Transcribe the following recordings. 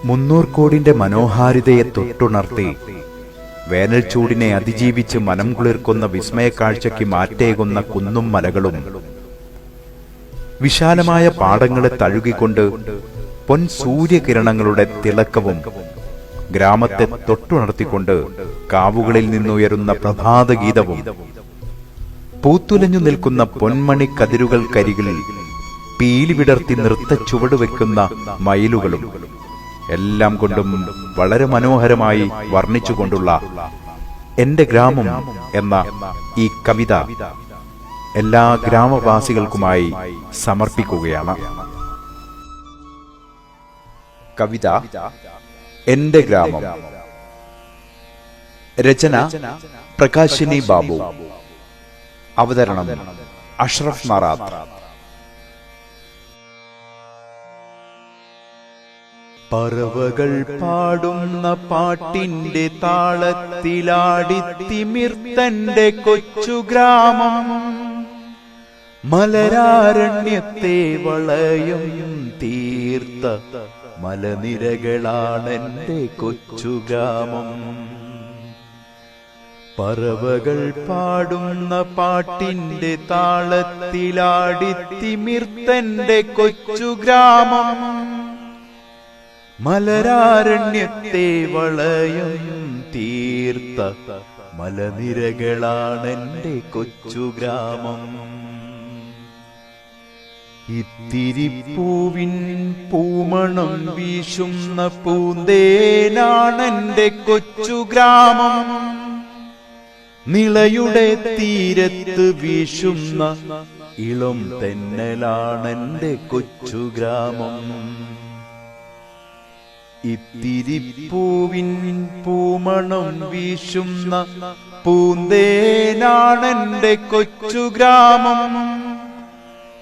മുന്നൂർക്കോടിന്റെ മനോഹാരിതയെ തൊട്ടുണർത്തി വേനൽ ചൂടിനെ അതിജീവിച്ച് മനം കുളിർക്കുന്ന വിസ്മയക്കാഴ്ചയ്ക്ക് മാറ്റേകുന്ന കുന്നും മലകളും, വിശാലമായ പാടങ്ങളെ തഴുകിക്കൊണ്ട് പൊൻ സൂര്യകിരണങ്ങളുടെ തിളക്കവും, ഗ്രാമത്തെ തൊട്ടുണർത്തിക്കൊണ്ട് കാവുകളിൽ നിന്നുയരുന്ന പ്രഭാതഗീതവും, പൂത്തുലഞ്ഞു നിൽക്കുന്ന പൊന്മണി കതിരുകൾക്കരികിൽ പീലി വിടർത്തി നൃത്ത ചുവടുവെക്കുന്ന മയിലുകളും എല്ലാം കൊണ്ടും വളരെ മനോഹരമായി വർണ്ണിച്ചുകൊണ്ടുള്ള എന്റെ ഗ്രാമം എന്ന ഈ കവിത എല്ലാ ഗ്രാമവാസികൾക്കുമായി സമർപ്പിക്കുകയാണ്. കവിത എന്റെ ഗ്രാമം. രചന പ്രകാശിനി ബാബു. അവതരണം അഷ്റഫ് മറാത്ത്. പറവകൾ പാടുന്ന പാട്ടിന്റെ താളത്തിലാടിത്തിമിർത്തന്റെ കൊച്ചുഗ്രാമം, മലരാരണ്യത്തെ വളയം തീർത്ത മലനിരകളാണെന്റെ കൊച്ചുഗ്രാമം. പറവകൾ പാടുന്ന പാട്ടിന്റെ താളത്തിലാടിത്തിമിർത്തന്റെ കൊച്ചുഗ്രാമം, മലരാരണ്യത്തെ വളയം തീർത്ത മലനിരകളാണെന്റെ കൊച്ചുഗ്രാമം. ഇത്തിരിപ്പൂവിൻ പൂമണം വീശുന്ന പൂന്തേനാണെന്റെ കൊച്ചുഗ്രാമം, നിളയുടെ തീരത്ത് വീശുന്ന ഇളം തെന്നലാണെന്റെ കൊച്ചുഗ്രാമം. ഇത്തിരിപ്പൂവിൻ പൂമണം വീശുന്ന പൂന്തേനാണെന്റെ കൊച്ചുഗ്രാമം,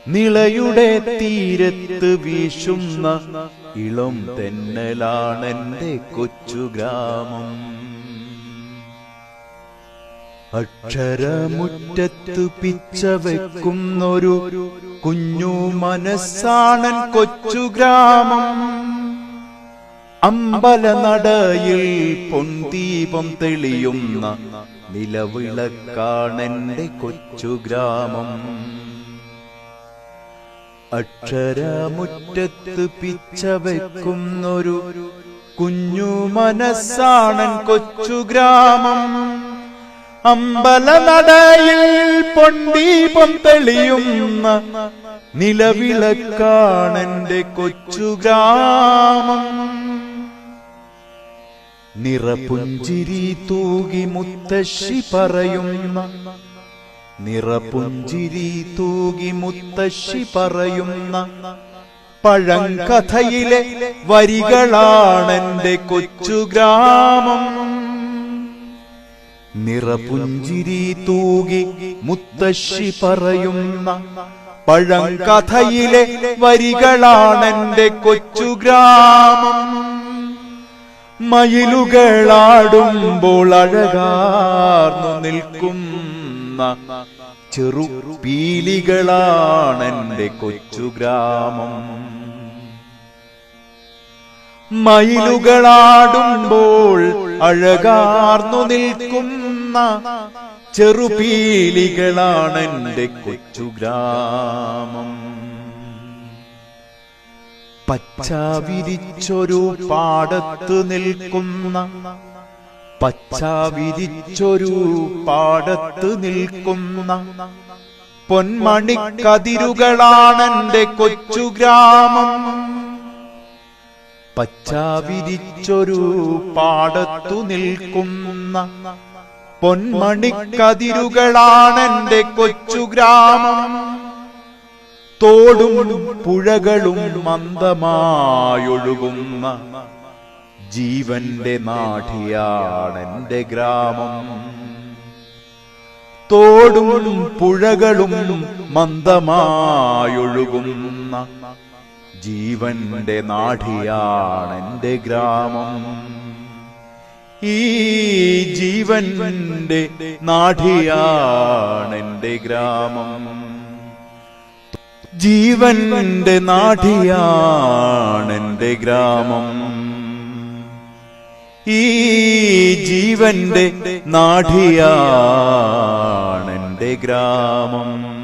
നിളയുടെ തീരത്ത് വീശുന്ന ഇളം തെന്നലാണെന്റെ കൊച്ചുഗ്രാമം. അക്ഷരമുറ്റത്ത് പിച്ച വെക്കുന്നൊരു കുഞ്ഞു മനസ്സാണൻ കൊച്ചുഗ്രാമം, അമ്പലനടയിൽ പൊൻദീപം തെളിയുന്ന നിലവിളക്കാണെന്റെ കൊച്ചുഗ്രാമം. അക്ഷരമുറ്റത്ത് പിച്ച വെക്കുന്നൊരു കുഞ്ഞു മനസ്സാണൻ കൊച്ചുഗ്രാമം, അമ്പലനടയിൽ പൊൻദീപം തെളിയുന്ന നിലവിളക്കാണെന്റെ കൊച്ചുഗ്രാമം. നിറപുഞ്ചിരി തൂകി മുത്തശ്ശി പറയുന്ന, നിറപുഞ്ചിരി തൂകി മുത്തശ്ശി പറയുന്ന പഴങ്കഥയിലെ വരികളാണെന്റെ കൊച്ചുഗ്രാമം. നിറപുഞ്ചിരി തൂകി മുത്തശ്ശി പറയുന്ന പഴങ്കഥയിലെ വരികളാണെന്റെ കൊച്ചുഗ്രാമം. മയിലുകളാടുമ്പോൾ അഴകാർന്നു നിൽക്കുന്ന ചെറുപീലികളാണെന്റെ കൊച്ചുഗ്രാമം. മയിലുകളാടുമ്പോൾ അഴകാർന്നു നിൽക്കുന്ന ചെറുപീലികളാണെന്റെ കൊച്ചുഗ്രാമം. പച്ച വിരിച്ചൊരു പാടത്ത് നിൽക്കുന്ന, പച്ച വിരിച്ചൊരു പാടത്ത് നിൽക്കുന്ന പൊന്മണിക്കതിരുകളാണെന്റെ കൊച്ചുഗ്രാമം. പച്ച വിരിച്ചൊരു പാടത്തു നിൽക്കുന്ന പൊന്മണിക്കതിരുകളാണെന്റെ കൊച്ചുഗ്രാമം. തോടും പുഴകളും മന്ദമായൊഴുകുന്ന ജീവന്റെ നാഠിയാണെന്റെ ഗ്രാമം. തോടും പുഴകളും മന്ദമായൊഴുകുന്ന ജീവന്റെ നാഠിയാണെന്റെ ഗ്രാമം. ഈ ജീവന്റെ നാഠിയാണെന്റെ ഗ്രാമം. ജീവന്റെ നാഠിയാണെന്റെ ഗ്രാമം. ഈ ജീവന്റെ നാഠിയാണെന്റെ ഗ്രാമം.